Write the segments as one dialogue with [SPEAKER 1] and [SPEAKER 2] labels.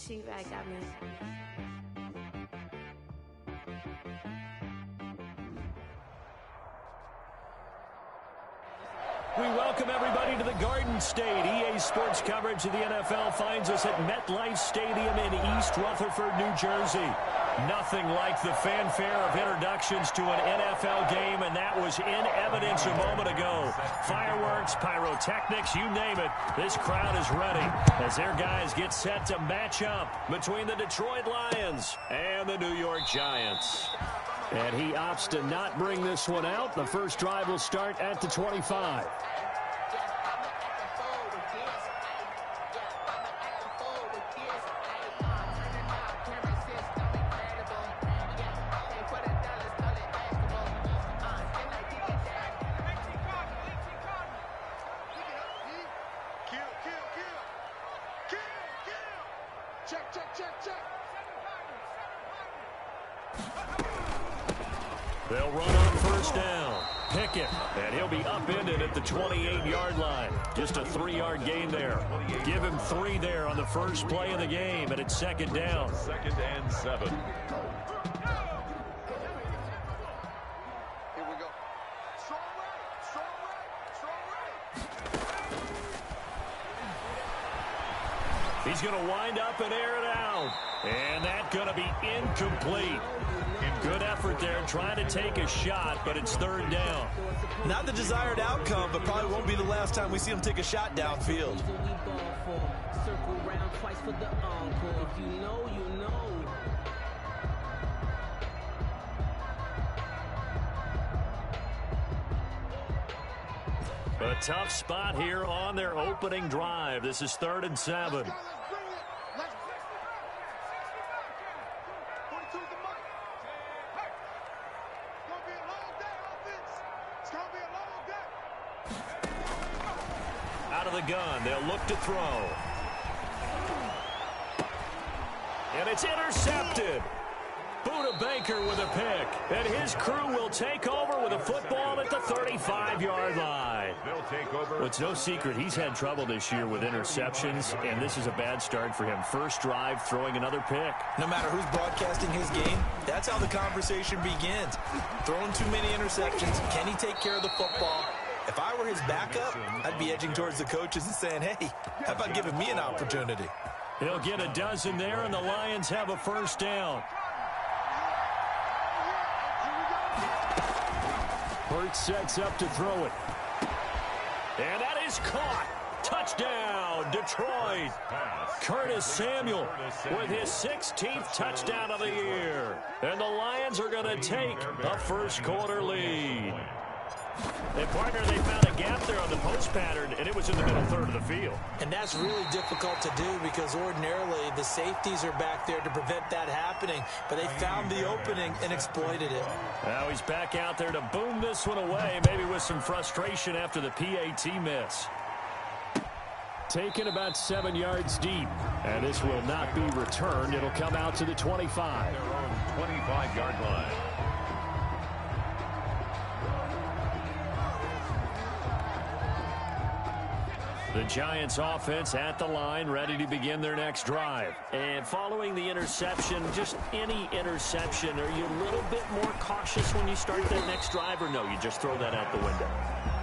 [SPEAKER 1] T-Rag got me.
[SPEAKER 2] We welcome everybody to the Garden State. EA Sports coverage of the NFL finds us at MetLife Stadium in East Rutherford, New Jersey. Nothing like the fanfare of introductions to an NFL game, and that was in evidence a moment ago. Fireworks, pyrotechnics, you name it. This crowd is ready as their guys get set to match up between the Detroit Lions and the New York Giants. And he opts to not bring this one out. The first drive will start at the 25. They'll run on first down. Pickett, and he'll be upended at the 28-yard line. Just a 3-yard gain there. Give him 3 there on the first play of the game, and it's second down.
[SPEAKER 3] 2nd and 7.
[SPEAKER 4] Here we go. Strong right, strong right, strong right.
[SPEAKER 2] He's going to wind up and air it out. And that's going to be incomplete. Good effort there, trying to take a shot, but it's third down.
[SPEAKER 5] Not the desired outcome, but probably won't be the last time we see him take a shot downfield.
[SPEAKER 2] A tough spot here on their opening drive. This is 3rd and 7. Out of the gun, they'll look to throw. And it's intercepted. Buda Baker with a pick. And his crew will take over with a football at the 35-yard line.
[SPEAKER 3] They'll take over.
[SPEAKER 2] Well, it's no secret he's had trouble this year with interceptions, and this is a bad start for him. First drive, throwing another pick.
[SPEAKER 5] No matter who's broadcasting his game, that's how the conversation begins. Throwing too many interceptions. Can he take care of the football? If I were his backup, I'd be edging towards the coaches and saying, hey, how about giving me an opportunity?
[SPEAKER 2] He'll get a dozen there, and the Lions have a first down. Hurts sets up to throw it. And that is caught. Touchdown, Detroit. Curtis Samuel with his 16th touchdown of the year. And the Lions are going to take a first quarter lead. And, partner, they found a gap there on the post pattern, and it was in the middle third of the field.
[SPEAKER 5] And that's really difficult to do because ordinarily the safeties are back there to prevent that happening. But they found the opening and exploited it.
[SPEAKER 2] Now he's back out there to boom this one away, maybe with some frustration after the PAT miss. Taken about 7 yards deep, and this will not be returned. It'll come out to the 25.
[SPEAKER 3] Their own 25-yard line.
[SPEAKER 2] The Giants offense at the line, ready to begin their next drive. And following the interception, just any interception, are you a little bit more cautious when you start that next drive, or no, you just throw that out the window?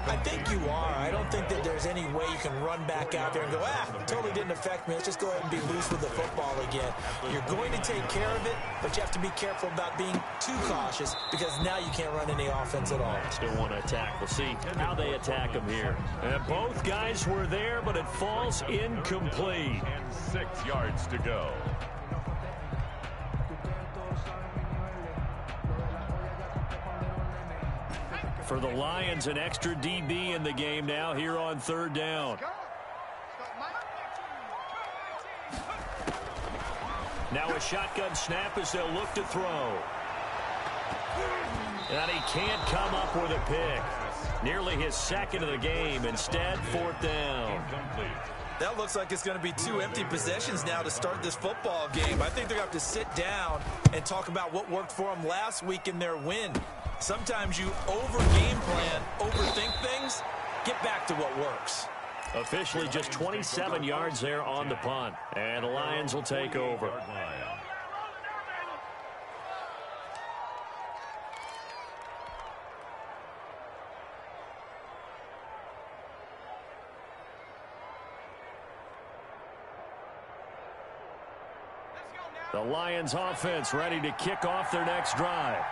[SPEAKER 5] I think you are. I don't think that there's any way you can run back out there and go, totally didn't affect me. Let's just go ahead and be loose with the football again. You're going to take care of it, but you have to be careful about being too cautious because now you can't run any offense at all.
[SPEAKER 2] Still want to attack. We'll see how they attack them here. And both guys were there, but it falls incomplete.
[SPEAKER 3] And 6 yards to go.
[SPEAKER 2] For the Lions, an extra DB in the game now here on third down. Now a shotgun snap as they'll look to throw. And he can't come up with a pick. Nearly his second of the game. Instead, fourth down.
[SPEAKER 5] That looks like it's going to be 2 empty possessions now to start this football game. I think they're going to have to sit down and talk about what worked for them last week in their win. Sometimes you over-game plan, overthink things, get back to what works.
[SPEAKER 2] Officially just 27 yards there on the punt. And the Lions will take over. The Lions offense ready to kick off their next drive.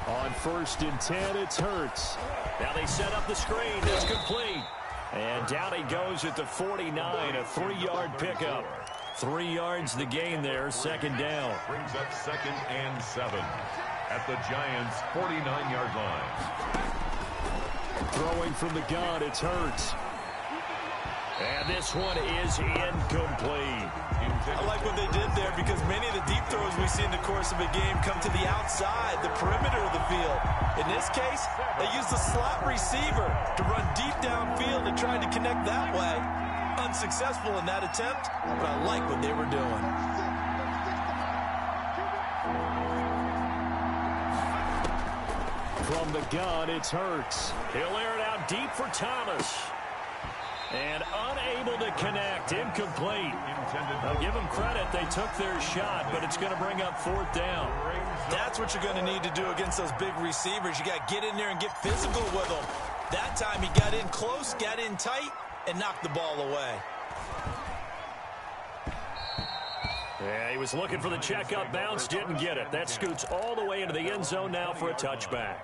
[SPEAKER 2] On 1st and 10, it's Hurts. Now they set up the screen. It's complete. And down he goes at the 49, a 3-yard pickup. 3 yards the gain there, 2nd down.
[SPEAKER 3] Brings up 2nd and 7 at the Giants' 49-yard line.
[SPEAKER 2] Throwing from the gun, it's Hurts. And this one is incomplete.
[SPEAKER 5] I like what they did there because many of the deep throws we see in the course of a game come to the outside, the perimeter of the field. In this case, they used the slot receiver to run deep downfield and tried to connect that way. Unsuccessful in that attempt, but I like what they were doing.
[SPEAKER 2] From the gun, it's Hurts. He'll air it out deep for Thomas. And unable to connect. Incomplete. I'll give them credit. They took their shot, but it's going to bring up 4th down.
[SPEAKER 5] That's what you're going to need to do against those big receivers. You got to get in there and get physical with them. That time he got in close, got in tight, and knocked the ball away.
[SPEAKER 2] Yeah, he was looking for the check-up bounce, didn't get it. That scoots all the way into the end zone now for a touchback.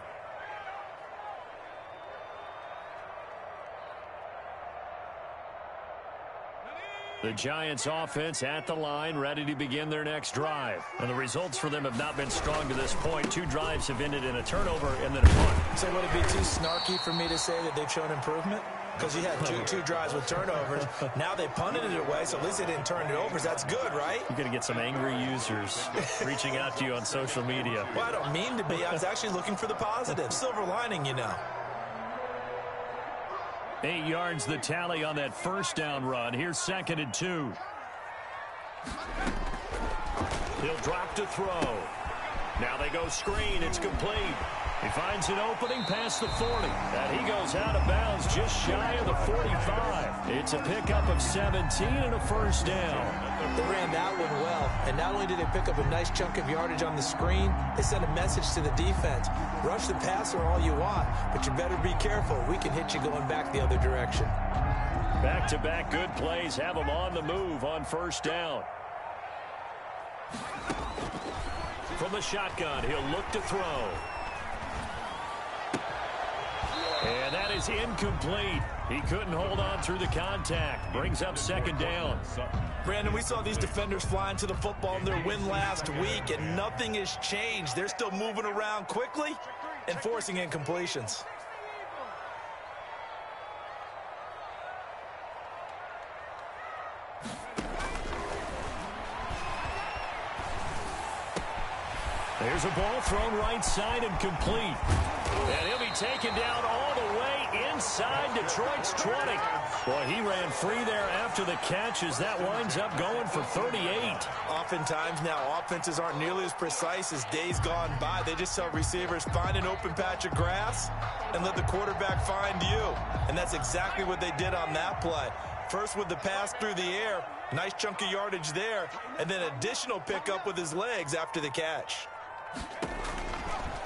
[SPEAKER 2] The Giants offense at the line, ready to begin their next drive. And the results for them have not been strong to this point. 2 drives have ended in a turnover and then a punt.
[SPEAKER 5] So would it be too snarky for me to say that they've shown improvement? Because you had two drives with turnovers. Now they punted it away, so at least they didn't turn it over. That's good, right?
[SPEAKER 2] You're going to get some angry users reaching out to you on social media.
[SPEAKER 5] Well, I don't mean to be. I was actually looking for the positive. Silver lining, you know.
[SPEAKER 2] 8 yards the tally on that 1st down run. Here's 2nd and 2. He'll drop to throw. Now they go screen. It's complete. He finds an opening past the 40. And he goes out of bounds just shy of the 45. It's a pickup of 17 and a 1st down.
[SPEAKER 5] They ran that one well. And not only did they pick up a nice chunk of yardage on the screen, they sent a message to the defense. Rush the passer all you want, but you better be careful. We can hit you going back the other direction.
[SPEAKER 2] Back-to-back good plays have them on the move on 1st down. From the shotgun, he'll look to throw. And that is incomplete. He couldn't hold on through the contact. Brings up 2nd down.
[SPEAKER 5] Brandon, we saw these defenders fly into the football in their win last week, and nothing has changed. They're still moving around quickly and forcing incompletions.
[SPEAKER 2] There's a ball thrown right side and complete. And he'll be taken down all the way inside Detroit's 20. Boy, he ran free there after the catch as that winds up going for 38.
[SPEAKER 5] Oftentimes now, offenses aren't nearly as precise as days gone by. They just tell receivers, find an open patch of grass and let the quarterback find you. And that's exactly what they did on that play. First with the pass through the air, nice chunk of yardage there, and then additional pickup with his legs after the catch.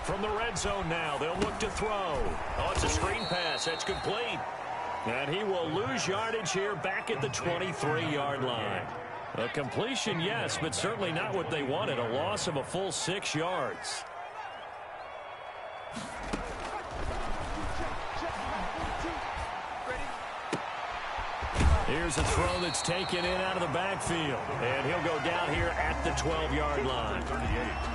[SPEAKER 2] From the red zone now, they'll look to throw. Oh, it's a screen pass. That's complete. And he will lose yardage here back at the 23-yard line. A completion, yes, but certainly not what they wanted. A loss of a full 6 yards. Here's a throw that's taken in out of the backfield. And he'll go down here at the 12-yard line.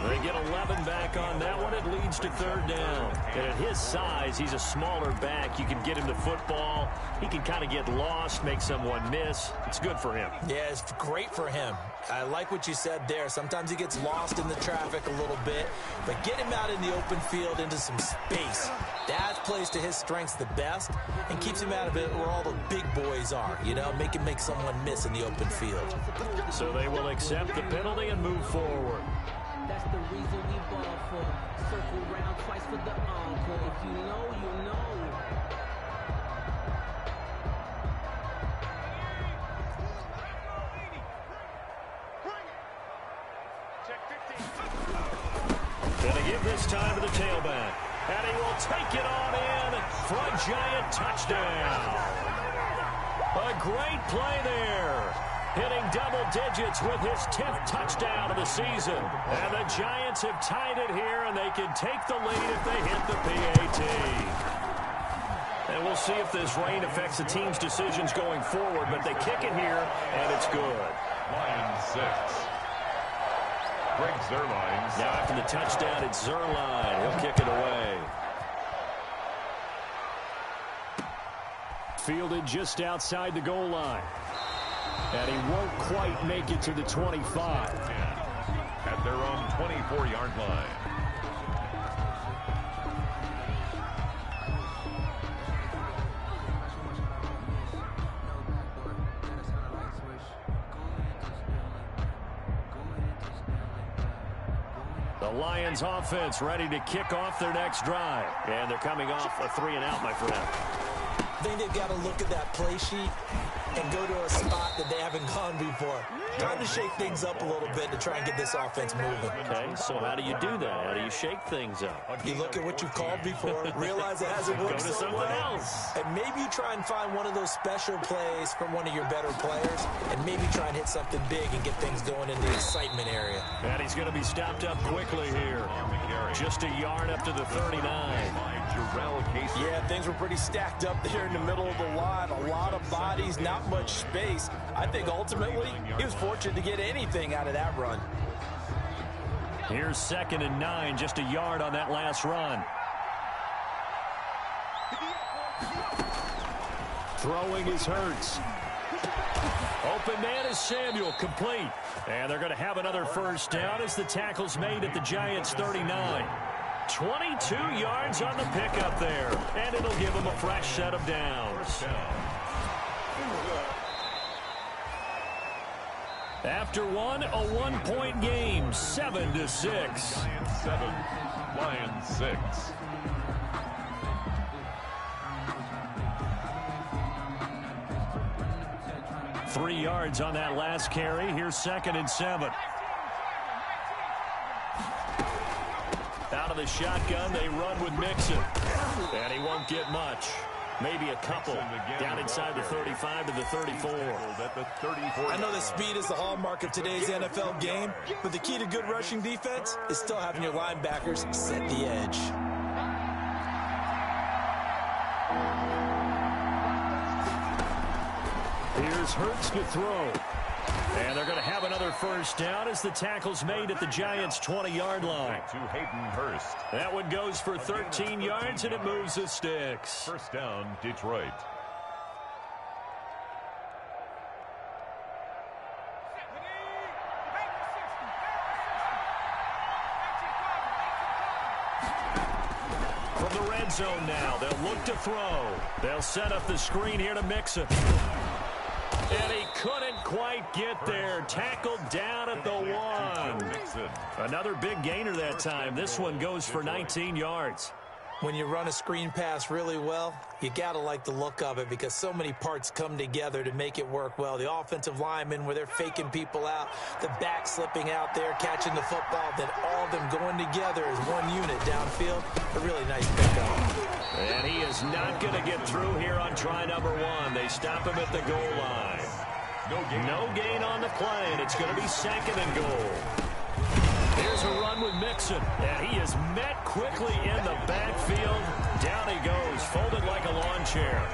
[SPEAKER 2] They get 11 back on that one. It leads to 3rd down. And at his size, he's a smaller back. You can get him the football. He can kind of get lost, make someone miss. It's good for him.
[SPEAKER 5] Yeah, it's great for him. I like what you said there. Sometimes he gets lost in the traffic a little bit. But get him out in the open field into some space. That plays to his strengths the best and keeps him out of it where all the big boys are. You know, make someone miss in the open field.
[SPEAKER 2] So they will accept the penalty and move forward.
[SPEAKER 1] That's the reason we ball for. Circle round twice for the encore. If you know, you know.
[SPEAKER 2] Gonna give this time to the tailback. And he will take it on in for a Giant touchdown. A great play there. Hitting double digits with his 10th touchdown of the season. And the Giants have tied it here, and they can take the lead if they hit the PAT. And we'll see if this rain affects the team's decisions going forward, but they kick it here, and it's good.
[SPEAKER 3] Lions 6. Greg Zuerlein.
[SPEAKER 2] Now after the touchdown, it's Zuerlein. He'll kick it away. Fielded just outside the goal line. And he won't quite make it to the 25.
[SPEAKER 3] At their own 24-yard line.
[SPEAKER 2] The Lions offense ready to kick off their next drive. And they're coming off a 3-and-out, my friend.
[SPEAKER 5] I think they've got to look at that play sheet and go to a spot that they haven't gone before. Time to shake things up a little bit to try and get this offense moving.
[SPEAKER 2] Okay, so how do you do that? How do you shake things up?
[SPEAKER 5] You look at what you called before, realize it hasn't worked
[SPEAKER 2] Go to something else.
[SPEAKER 5] and maybe you try and find one of those special plays from one of your better players, and maybe try and hit something big and get things going in the excitement area.
[SPEAKER 2] And he's going to be stopped up quickly here. Just a yard up to the 39.
[SPEAKER 5] Yeah, things were pretty stacked up there in the middle of the line. A lot of bodies, not much space. I think ultimately he was fortunate to get anything out of that run.
[SPEAKER 2] Here's 2nd and 9, just a yard on that last run. Throwing is Hurts. Open man is Samuel, complete. And they're going to have another first down as the tackle's made at the Giants' 39. 22 yards on the pickup there, and it'll give them a fresh set of downs. After one, a 1-point game, 7-6.
[SPEAKER 3] Lions 7, Lions 6.
[SPEAKER 2] Three yards on that last carry. Here's 2nd and 7. Out of the shotgun, they run with Mixon. And he won't get much. Maybe a couple. Down inside the 35 to the 34.
[SPEAKER 5] I know that speed is the hallmark of today's NFL game, but the key to good rushing defense is still having your linebackers set the edge.
[SPEAKER 2] Here's Hurts to throw. And they're going to have another first down as the tackle's made at the Giants' 20-yard line.
[SPEAKER 3] To Hayden Hurst.
[SPEAKER 2] That one goes for 13 yards, and it moves the sticks.
[SPEAKER 3] First down, Detroit.
[SPEAKER 2] From the red zone now, they'll look to throw. They'll set up the screen here to Mixon. And he couldn't quite get there. Tackled down at the 1. Another big gainer that time. This one goes for 19 yards.
[SPEAKER 5] When you run a screen pass really well, you got to like the look of it because so many parts come together to make it work well. The offensive linemen where they're faking people out, the back slipping out there, catching the football, then all of them going together as one unit downfield. A really nice pickup.
[SPEAKER 2] And he is not going to get through here on try number 1. They stop him at the goal line. No gain on the play, and it's going to be 2nd and goal. Here's a run with Mixon, and he is met quickly in the backfield. Down he goes, folded like a lawn chair.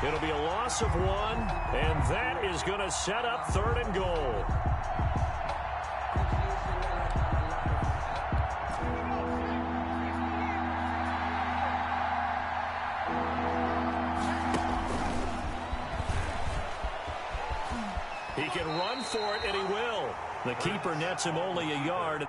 [SPEAKER 2] It'll be a loss of 1, and that is going to set up 3rd and goal. He can run for it, and he will. The keeper nets him only a yard.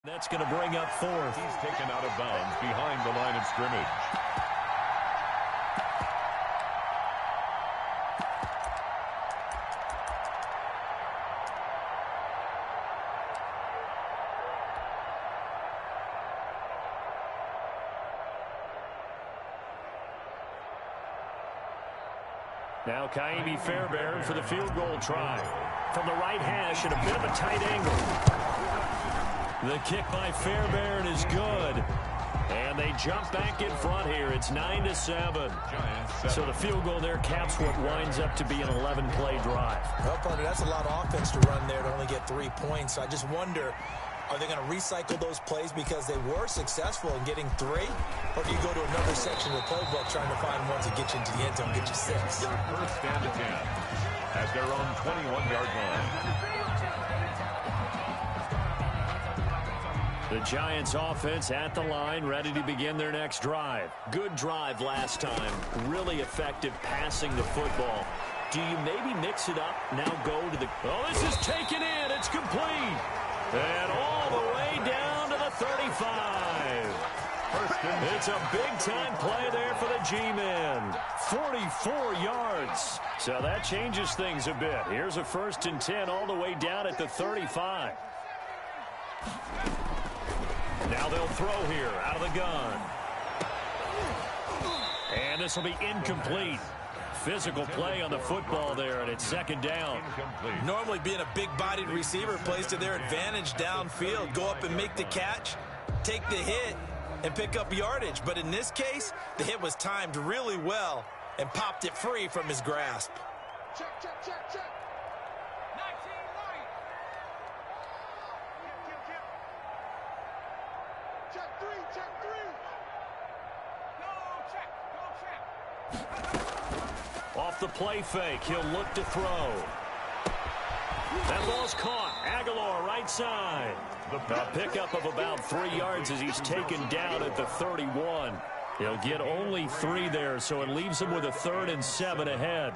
[SPEAKER 2] That's going to bring up fourth.
[SPEAKER 3] He's taken out of bounds behind the line of scrimmage.
[SPEAKER 2] Now Ka'imi Fairbairn for the field goal try. From the right hash at a bit of a tight angle. The kick by Fairbairn is good. And they jump back in front here. It's 9-7. So the field goal there caps what winds up to be an 11-play drive.
[SPEAKER 5] Well, partner, that's a lot of offense to run there to only get 3 points. I just wonder, are they going to recycle those plays because they were successful in getting 3? Or do you go to another section of the playbook trying to find ones that get you into the end zone, get you 6?
[SPEAKER 3] First and 10 at their own 21-yard line.
[SPEAKER 2] The Giants offense at the line, ready to begin their next drive. Good drive last time. Really effective passing the football. Do you maybe mix it up? Now go to the... Oh, this is taken in. It's complete. And all the way down to the 35. It's a big-time play there for the G-men. 44 yards. So that changes things a bit. Here's a 1st and 10 all the way down at the 35. Now they'll throw here out of the gun. And this will be incomplete. Physical play on the football there, and it's 2nd down.
[SPEAKER 5] Normally being a big-bodied receiver plays to their advantage downfield. Go up and make the catch, take the hit, and pick up yardage. But in this case, the hit was timed really well and popped it free from his grasp.
[SPEAKER 4] Check, check, check, check. 19 right. Check 3, check 3. Go check.
[SPEAKER 2] Off the play fake, he'll look to throw. That ball's caught. Aguilar right side. A pickup of about 3 yards as he's taken down at the 31. He'll get only 3 there, so it leaves him with a 3rd and 7 ahead.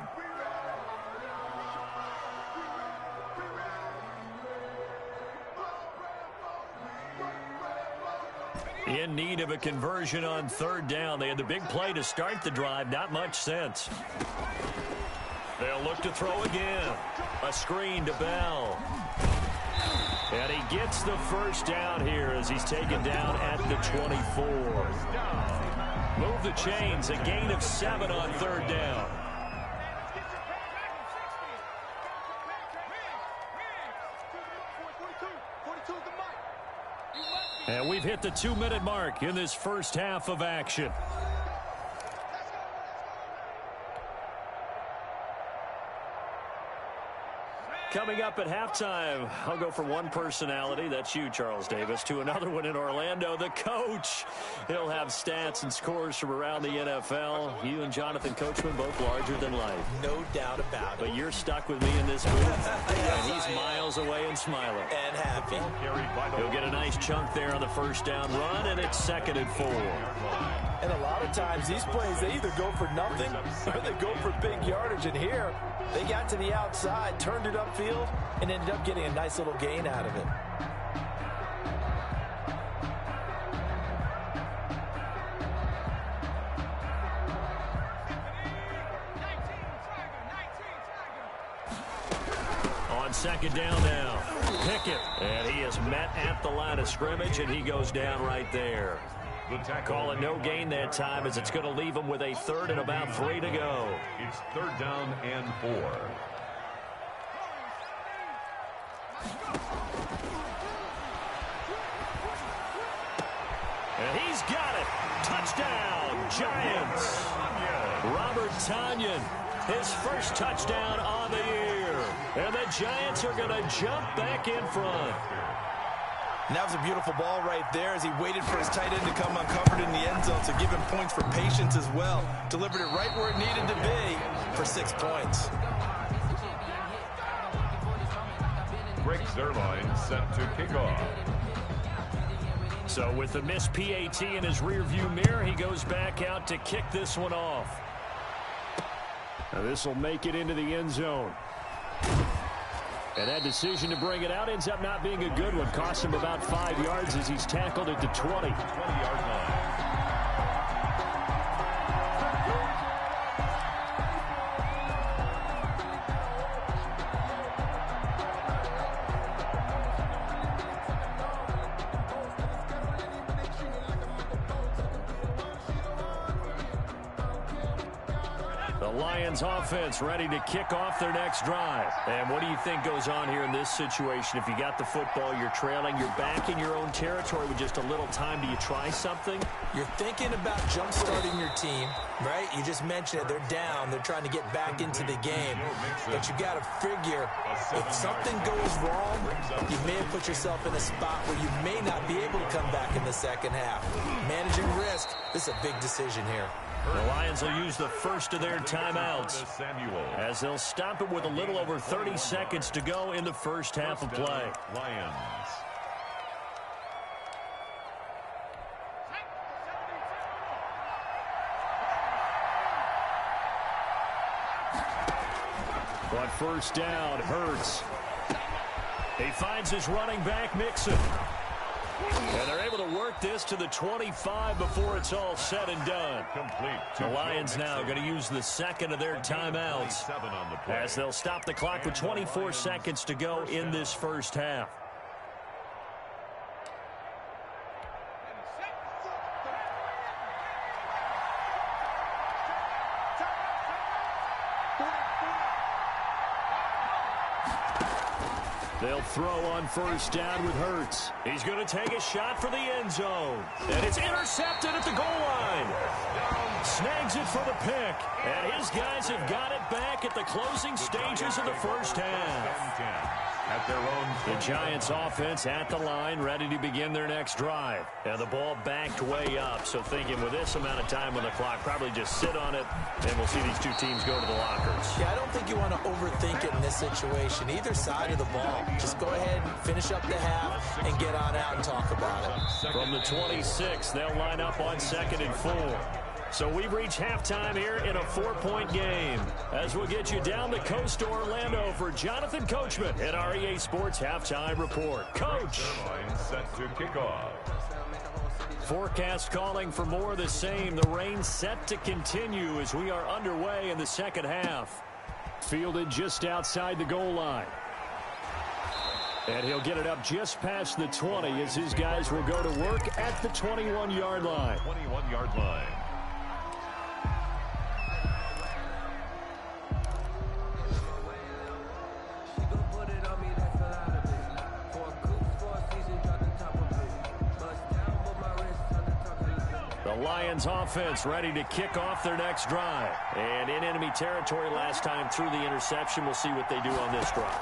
[SPEAKER 2] In need of a conversion on 3rd down. They had the big play to start the drive. Not much sense. They'll look to throw again. A screen to Bell. And he gets the 1st down here as he's taken down at the 24. Move the chains. A gain of 7 on 3rd down. And we've hit the 2-minute mark in this first half of action. Coming up at halftime, I'll go from one personality, that's you, Charles Davis, to another one in Orlando, the coach. He'll have stats and scores from around the NFL. You and Jonathan Coachman, both larger than life.
[SPEAKER 5] No doubt about it.
[SPEAKER 2] But you're stuck with me in this booth, and he's miles away and smiling.
[SPEAKER 5] And happy.
[SPEAKER 2] He'll get a nice chunk there on the 1st down run, and it's 2nd and 4.
[SPEAKER 5] And a lot of times these plays, they either go for nothing or they go for big yardage. And here, they got to the outside, turned it upfield, and ended up getting a nice little gain out of it.
[SPEAKER 2] On 2nd down now, Pickett. And he is met at the line of scrimmage, and he goes down right there. Call it no gain that time as it's going to leave him with a 3rd and about 3 to go.
[SPEAKER 3] It's 3rd down and 4.
[SPEAKER 2] And he's got it. Touchdown, Giants. Robert Tonyan, his 1st touchdown on the year. And the Giants are going to jump back in front.
[SPEAKER 5] And that was a beautiful ball right there as he waited for his tight end to come uncovered in the end zone, so give him points for patience as well. Delivered it right where it needed to be for 6 points.
[SPEAKER 3] Greg Zuerlein set to kick off.
[SPEAKER 2] So with the missed PAT in his rearview mirror, he goes back out to kick this one off. Now this will make it into the end zone. And that decision to bring it out ends up not being a good one. Cost him about 5 yards as he's tackled at the 20.
[SPEAKER 3] 20-yard line.
[SPEAKER 2] Lions offense ready to kick off their next drive. And what do you think goes on here in this situation? If you got the football, you're trailing, you're back in your own territory with just a little time. Do you try something?
[SPEAKER 5] You're thinking about jump-starting your team, right? You just mentioned it. They're down. They're trying to get back into the game. But you got to figure if something goes wrong, you may have put yourself in a spot where you may not be able to come back in the second half. Managing risk, this is a big decision here.
[SPEAKER 2] The Lions will use the first of their timeouts as they'll stop it with a little over 30 seconds to go in the first half of play.
[SPEAKER 3] Lions.
[SPEAKER 2] On first down, Hurts. He finds his running back, Mixon. And they're able to work this to the 25 before it's all said and done. The Lions now going to use the second of their timeouts as they'll stop the clock with 24 seconds to go in this first half. They'll throw on first down with Hurts. He's going to take a shot for the end zone. And it's intercepted at the goal line. Snags it for the pick. And his guys have got it back at the closing stages of the first half.
[SPEAKER 3] At their own.
[SPEAKER 2] The Giants offense at the line, ready to begin their next drive. And the ball backed way up. So thinking with this amount of time on the clock, probably just sit on it, and we'll see these two teams go to the lockers.
[SPEAKER 5] Yeah, I don't think you want to overthink it in this situation. Either side of the ball. Just go ahead and finish up the half and get on out and talk about it.
[SPEAKER 2] From the 26, they'll line up on 2nd and 4. So we've reached halftime here in a 4-point game. As we'll get you down the coast to Orlando for Jonathan Coachman at our EA Sports Halftime Report. Coach.
[SPEAKER 3] Set to kick off.
[SPEAKER 2] Forecast calling for more of the same. The rain set to continue as we are underway in the second half. Fielded just outside the goal line. And he'll get it up just past the 20 as his guys will go to work at the 21-yard line.
[SPEAKER 3] 21-yard line.
[SPEAKER 2] The Lions offense ready to kick off their next drive. And in enemy territory last time through the interception. We'll see what they do on this drive.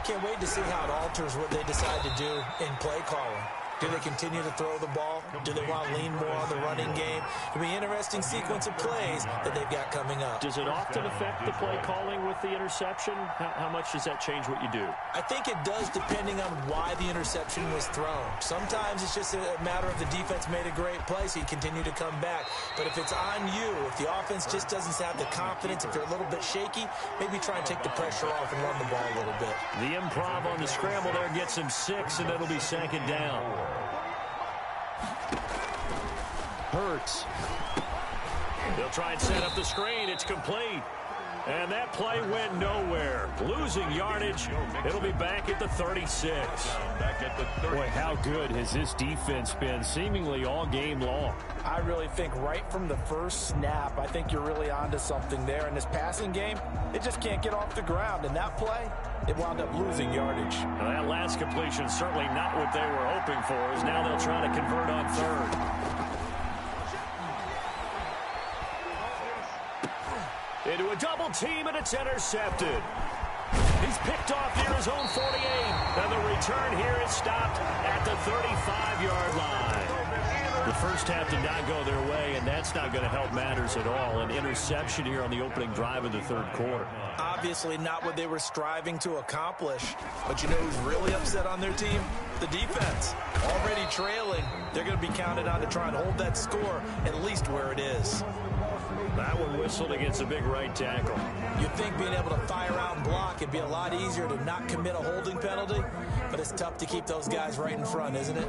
[SPEAKER 5] Can't wait to see how it alters what they decide to do in play calling. Do they continue to throw the ball? Do they want to lean more on the running game? It'll be an interesting sequence of plays that they've got coming up.
[SPEAKER 2] Does it often affect the play calling with the interception? How much does that change what you do?
[SPEAKER 5] I think it does depending on why the interception was thrown. Sometimes it's just a matter of the defense made a great play, so you continue to come back. But if it's on you, if the offense just doesn't have the confidence, if they're a little bit shaky, maybe try and take the pressure off and run the ball a little bit.
[SPEAKER 2] The improv on the scramble there gets him 6, and it'll be 2nd down. Hurts. They'll try and set up the screen. It's complete. And that play went nowhere. Losing yardage. It'll be back at the 36.
[SPEAKER 3] Back at the 36.
[SPEAKER 2] Boy, how good has this defense been seemingly all game long?
[SPEAKER 6] I really think right from the first snap, I think you're really onto something there. In this passing game, it just can't get off the ground. And that play, it wound up losing yardage.
[SPEAKER 2] Now that last completion certainly not what they were hoping for, as now they'll try to convert on 3rd. Into a double team, and it's intercepted. He's picked off near his own 48. And the return here is stopped at the 35-yard line. The first half did not go their way, and that's not going to help matters at all. An interception here on the opening drive of the 3rd quarter.
[SPEAKER 5] Obviously not what they were striving to accomplish. But you know who's really upset on their team? The defense. Already trailing. They're going to be counted on to try and hold that score at least where it is.
[SPEAKER 2] That one whistled against a big right tackle.
[SPEAKER 5] You'd think being able to fire out and block it'd be a lot easier to not commit a holding penalty, but it's tough to keep those guys right in front, isn't it?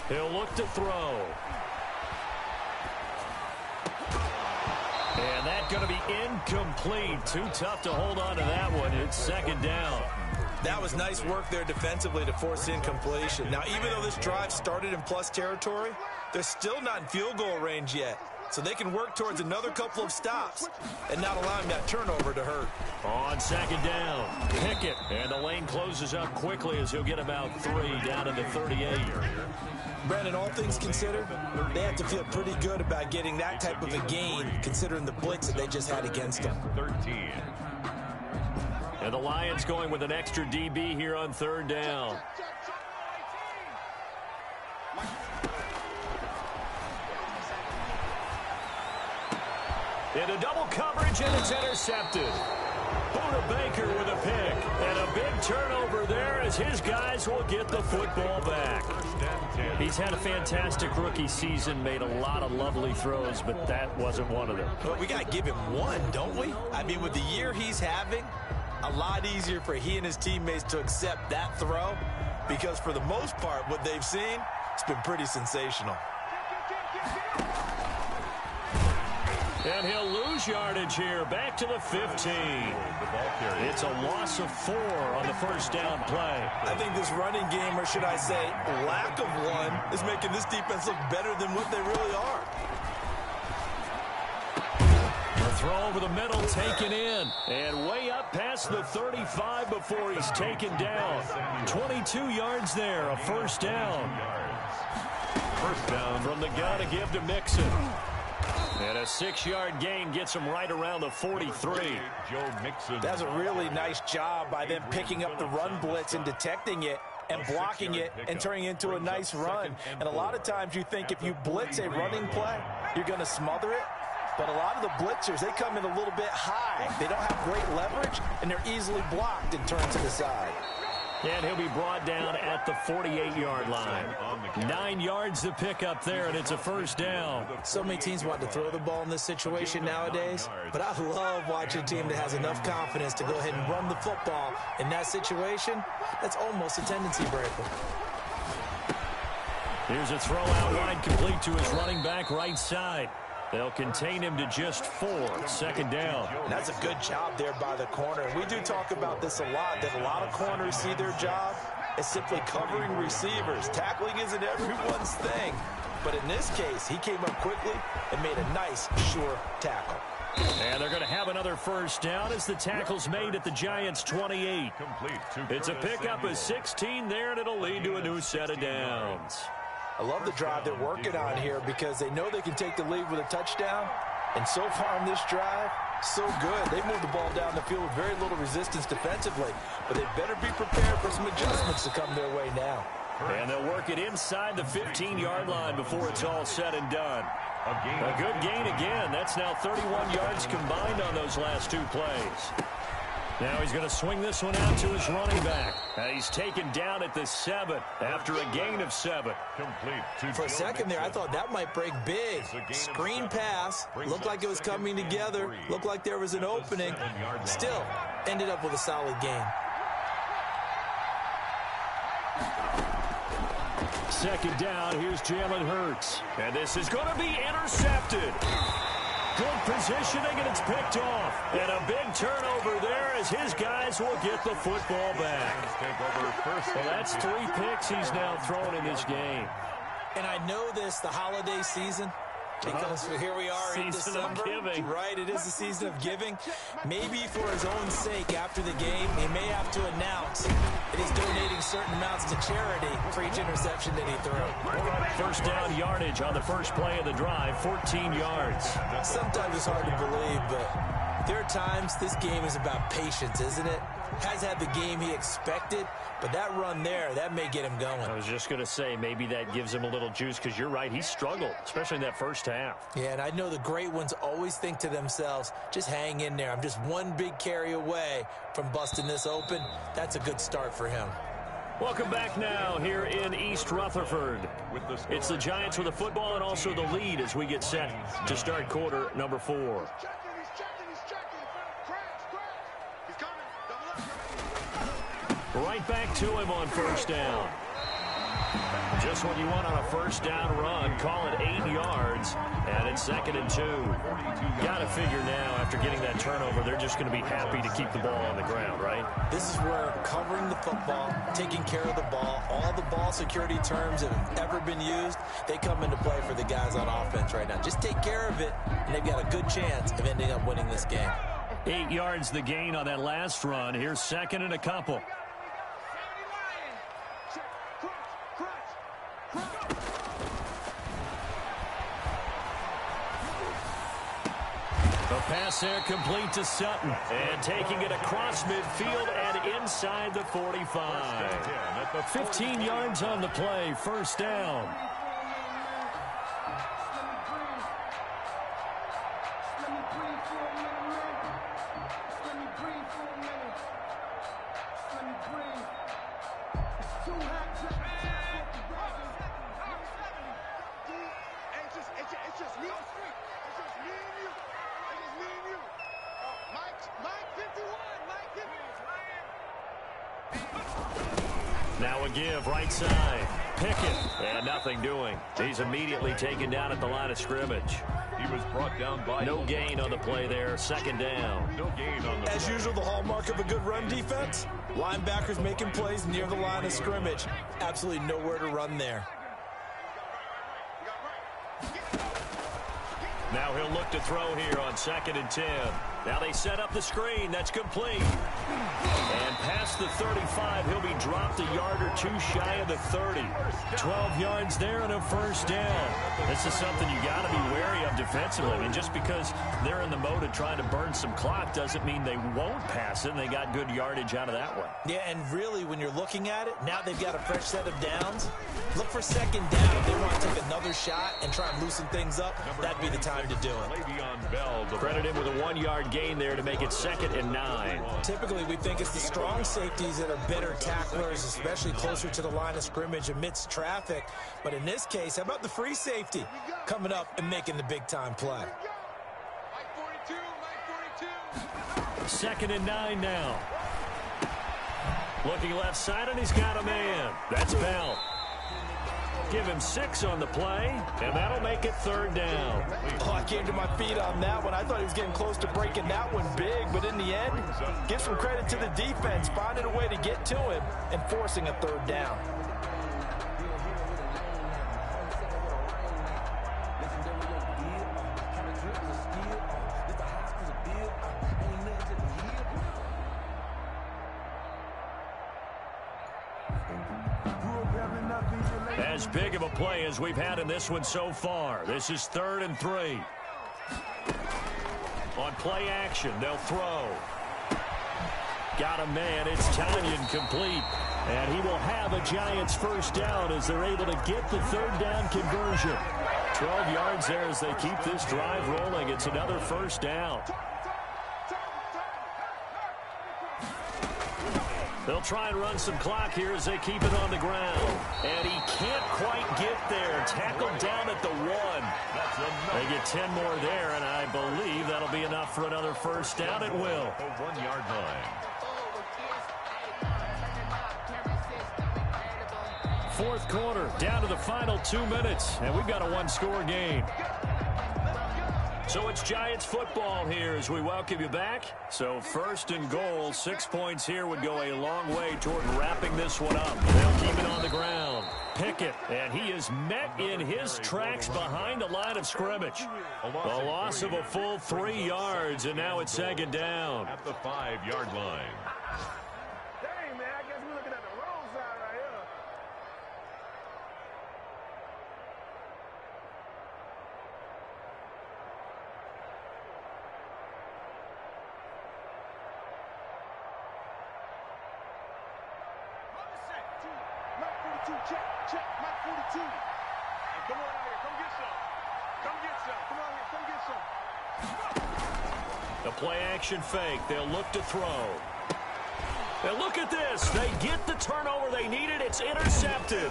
[SPEAKER 2] He'll look to throw. And that's going to be incomplete. Too tough to hold on to that one. It's second down.
[SPEAKER 5] That was nice work there defensively to force incompletion. Now, even though this drive started in plus territory, they're still not in field goal range yet. So they can work towards another couple of stops and not allowing that turnover to hurt.
[SPEAKER 2] On second down, Pickett. And the lane closes up quickly as he'll get about 3 down to the 38.
[SPEAKER 5] Brandon, all things considered, they have to feel pretty good about getting that type of a gain considering the blitz that they just had against them.
[SPEAKER 3] 13.
[SPEAKER 2] And the Lions going with an extra DB here on third down. Into double coverage, and it's intercepted. Buda Baker with a pick. And a big turnover there as his guys will get the football back. He's had a fantastic rookie season, made a lot of lovely throws, but that wasn't one of them.
[SPEAKER 5] But we got to give him one, don't we? I mean, with the year he's having, a lot easier for he and his teammates to accept that throw because for the most part, what they've seen, it's been pretty sensational.
[SPEAKER 2] And he'll lose yardage here, back to the 15. It's a loss of 4 on the first down play.
[SPEAKER 5] I think this running game, or should I say lack of one, is making this defense look better than what they really are.
[SPEAKER 2] The throw over the middle, taken in, and way up past the 35 before he's taken down. 22 yards there, a first down.
[SPEAKER 3] First down
[SPEAKER 2] From the gun to give to Mixon. And a 6-yard gain gets him right around the 43.
[SPEAKER 3] Joe Mixon.
[SPEAKER 5] That's a really nice job by them picking up the run blitz and detecting it and blocking it and turning it into a nice run. And a lot of times you think if you blitz a running play, you're going to smother it. But a lot of the blitzers, they come in a little bit high. They don't have great leverage, and they're easily blocked and turned to the side.
[SPEAKER 2] And he'll be brought down at the 48-yard line. 9 yards to pick up there, and it's a first down.
[SPEAKER 5] So many teams want to throw the ball in this situation nowadays, but I love watching a team that has enough confidence to go ahead and run the football. In that situation, that's almost a tendency breaker.
[SPEAKER 2] Here's a throw out wide, complete to his running back right side. They'll contain him to just 4. Second down.
[SPEAKER 5] And that's a good job there by the corner. We do talk about this a lot, that a lot of corners see their job as simply covering receivers. Tackling isn't everyone's thing. But in this case, he came up quickly and made a nice, sure tackle.
[SPEAKER 2] And they're going to have another first down as the tackle's made at the Giants' 28. It's a pickup of 16 there, and it'll lead to a new set of downs.
[SPEAKER 5] I love the drive they're working on here because they know they can take the lead with a touchdown. And so far in this drive, so good. They moved the ball down the field with very little resistance defensively. But they better be prepared for some adjustments to come their way now.
[SPEAKER 2] And they'll work it inside the 15-yard line before it's all said and done. A good gain again. That's now 31 yards combined on those last 2 plays. Now he's going to swing this one out to his running back. He's taken down at the 7 after a gain of 7.
[SPEAKER 5] For a second there, I thought that might break big. Screen pass. Looked like it was coming together. Looked like there was an opening. Still, ended up with a solid gain.
[SPEAKER 2] Second down, here's Jalen Hurts. And this is going to be intercepted. Good positioning, and it's picked off. And a big turnover there as his guys will get the football back. Well, that's 3 picks he's now thrown in this game.
[SPEAKER 5] And I know this, the holiday season, because here we are in December.
[SPEAKER 2] Of giving.
[SPEAKER 5] Right, it is the season of giving. Maybe for his own sake after the game, he may have to announce that he's donating certain amounts to charity for each interception that he threw.
[SPEAKER 2] First down yardage on the first play of the drive, 14 yards.
[SPEAKER 5] Sometimes it's hard to believe, but there are times this game is about patience, isn't it? has had the game he expected, but that run there, that may get him going.
[SPEAKER 2] I was just going to say, maybe that gives him a little juice, because you're right, he struggled, especially in that first half.
[SPEAKER 5] Yeah, and I know the great ones always think to themselves, just hang in there. I'm just one big carry away from busting this open. That's a good start for him.
[SPEAKER 2] Welcome back now here in East Rutherford. It's the Giants with the football and also the lead as we get set to start quarter number 4.
[SPEAKER 4] He's checking. Cracks. He's coming.
[SPEAKER 2] Right back to him on first down. Just what you want on a first down run. Call it 8 yards, and it's 2nd and 2. Got to figure now, after getting that turnover, they're just going to be happy to keep the ball on the ground, right?
[SPEAKER 5] This is where covering the football, taking care of the ball, all the ball security terms that have ever been used, they come into play for the guys on offense right now. Just take care of it, and they've got a good chance of ending up winning this game.
[SPEAKER 2] 8 yards the gain on that last run. Here's 2nd and a couple. The pass there complete to Sutton. And taking it across midfield and inside the 45. 15 yards on the play. First down. Now a give, right side. Pickett, and nothing doing. He's immediately taken down at the line of scrimmage.
[SPEAKER 3] He was brought down by...
[SPEAKER 2] No gain on the play there, 2nd down.
[SPEAKER 3] No gain on the
[SPEAKER 6] As
[SPEAKER 3] play.
[SPEAKER 6] usual, the hallmark of a good run defense, linebackers making plays near the line of scrimmage.
[SPEAKER 5] Absolutely nowhere to run there.
[SPEAKER 2] Now he'll look to throw here on 2nd and 10. Now they set up the screen. That's complete. And past the 35, he'll be dropped a yard or 2 shy of the 30. 12 yards there and a first down. This is something you got to be wary of defensively. I mean, just because they're in the mode of trying to burn some clock doesn't mean they won't pass it, and they got good yardage out of that one.
[SPEAKER 5] Yeah, and really, when you're looking at it, now they've got a fresh set of downs. Look for 2nd down. If they want to take another shot and try and loosen things up, that'd be the time to do it.
[SPEAKER 3] Le'Veon Bell.
[SPEAKER 2] Credit him with a 1-yard gain there to make it 2nd and 9.
[SPEAKER 5] Typically, we think it's the strong safeties that are better tacklers, especially closer to the line of scrimmage amidst traffic. But in this case, how about the free safety coming up and making the big-time play?
[SPEAKER 4] Mike 42.
[SPEAKER 2] 2nd and 9 now. Looking left side, and he's got a man. That's Bell. Give him 6 on the play, and that'll make it 3rd down.
[SPEAKER 6] Oh, I came to my feet on that one. I thought he was getting close to breaking that one big, but in the end, give some credit to the defense, finding a way to get to him and forcing a 3rd down.
[SPEAKER 2] As big of a play as we've had in this one so far. This is 3rd and 3. On play action, they'll throw. Got a man. It's Tanyan complete. And he will have a Giants first down as they're able to get the 3rd down conversion. 12 yards there as they keep this drive rolling. It's another first down. They'll try and run some clock here as they keep it on the ground. And he can't quite get there. Tackled down at the 1. They get 10 more there, and I believe that'll be enough for another first down. It will.
[SPEAKER 3] 1-yard line.
[SPEAKER 2] 4th quarter, down to the final 2 minutes, and we've got a 1-score game. So it's Giants football here as we welcome you back. So 1st and goal, 6 points here would go a long way toward wrapping this one up. They'll keep it on the ground. Pickett, and he is met in his tracks behind the line of scrimmage. A loss of a full 3 yards, and now it's 2nd down.
[SPEAKER 3] At the 5-yard line.
[SPEAKER 4] Dang, man, I guess we're looking at the wrong side right here. 42, check, check, Mike 42. Hey, come on out here, come get some. Come get some, come on here, come get some.
[SPEAKER 2] The play action fake. They'll look to throw. And look at this. They get the turnover they needed. It's intercepted.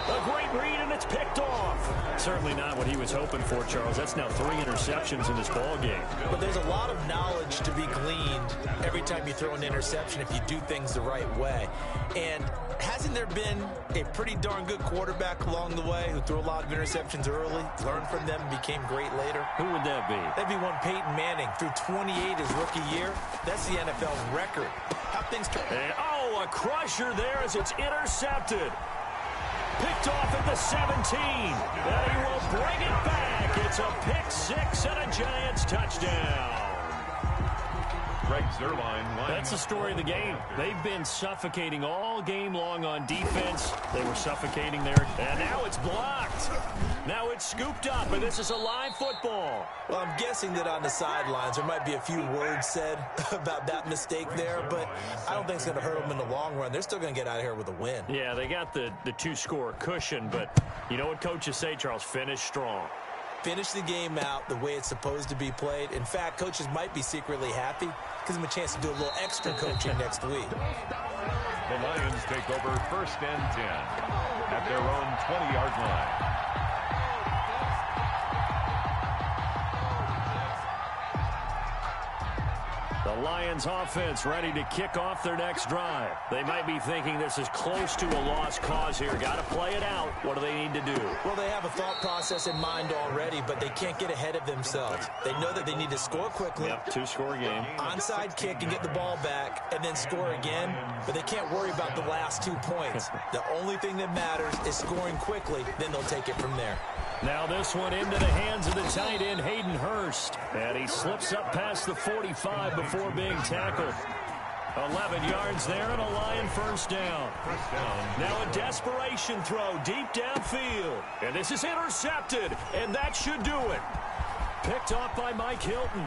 [SPEAKER 2] A great read, and it's picked off. Certainly not what he was hoping for, Charles. That's now 3 interceptions in this ball game.
[SPEAKER 5] But there's a lot of knowledge to be gleaned every time you throw an interception if you do things the right way. And hasn't there been a pretty darn good quarterback along the way who threw a lot of interceptions early, learned from them, and became great later?
[SPEAKER 2] Who would that be?
[SPEAKER 5] That'd be one Peyton Manning. Threw 28 his rookie year. That's the NFL record. How things turn.
[SPEAKER 2] And, a crusher there as it's intercepted. Picked off at the 17. And he will bring it back. It's a pick 6 and a Giants touchdown.
[SPEAKER 3] Greg Zuerlein.
[SPEAKER 2] That's the story of the game. They've been suffocating all game long on defense. They were suffocating there. And now it's blocked. Now it's scooped up, and this is a live football.
[SPEAKER 5] Well, I'm guessing that on the sidelines there might be a few words said about that mistake there, but I don't think it's going to hurt them in the long run. They're still going to get out of here with a win.
[SPEAKER 2] Yeah, they got the 2-score cushion, but you know what coaches say, Charles? Finish strong.
[SPEAKER 5] Finish the game out the way it's supposed to be played. In fact, coaches might be secretly happy. Gives them a chance to do a little extra coaching next week.
[SPEAKER 3] The Lions take over 1st and 10 at their own 20-yard line.
[SPEAKER 2] The Lions offense ready to kick off their next drive. They might be thinking this is close to a lost cause here. Got to play it out. What do they need to do?
[SPEAKER 5] Well, they have a thought process in mind already, but they can't get ahead of themselves. They know that they need to score quickly.
[SPEAKER 2] Yep, 2-score game.
[SPEAKER 5] Onside kick and get the ball back and then score again, but they can't worry about the last 2 points. The only thing that matters is scoring quickly, then they'll take it from there.
[SPEAKER 2] Now this one into the hands of the tight end, Hayden Hurst. And he slips up past the 45 before being tackled. 11 yards there and a Lion first down. Now a desperation throw deep downfield. And this is intercepted, and that should do it. Picked off by Mike Hilton.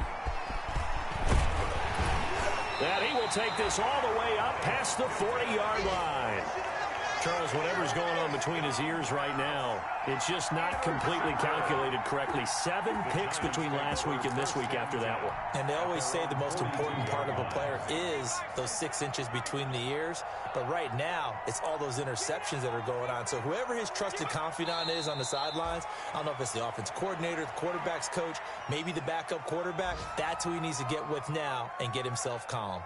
[SPEAKER 2] And he will take this all the way up past the 40-yard line. Charles, whatever's going on between his ears right now, it's just not completely calculated correctly. 7 picks between last week and this week after that one.
[SPEAKER 5] And they always say the most important part of a player is those 6 inches between the ears. But right now, it's all those interceptions that are going on. So whoever his trusted confidant is on the sidelines, I don't know if it's the offense coordinator, the quarterback's coach, maybe the backup quarterback, that's who he needs to get with now and get himself calm.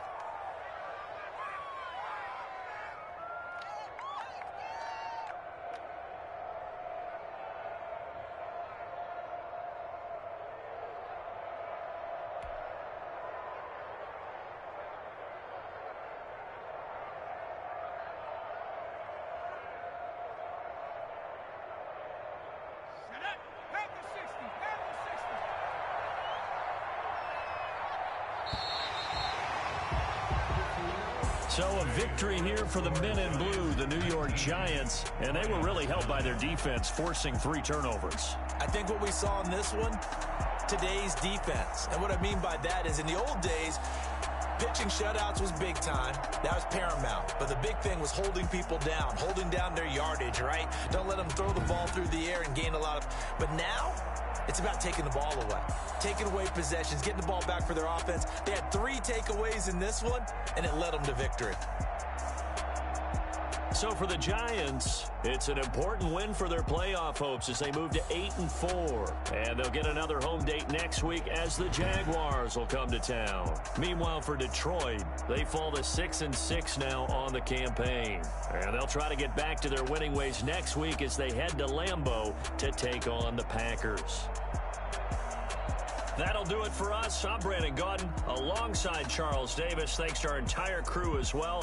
[SPEAKER 2] So a victory here for the men in blue, the New York Giants, and they were really helped by their defense, forcing 3 turnovers.
[SPEAKER 5] I think what we saw in this one, today's defense. And what I mean by that is in the old days, pitching shutouts was big time. That was paramount. But the big thing was holding people down, holding down their yardage, right? Don't let them throw the ball through the air and gain a lot of... But now, it's about taking the ball away. Taking away possessions, getting the ball back for their offense. They had 3 takeaways in this one, and it led them to victory.
[SPEAKER 2] So for the Giants, it's an important win for their playoff hopes as they move to 8-4. And they'll get another home date next week as the Jaguars will come to town. Meanwhile, for Detroit, they fall to 6-6 now on the campaign. And they'll try to get back to their winning ways next week as they head to Lambeau to take on the Packers. That'll do it for us. I'm Brandon Gaudin alongside Charles Davis. Thanks to our entire crew as well.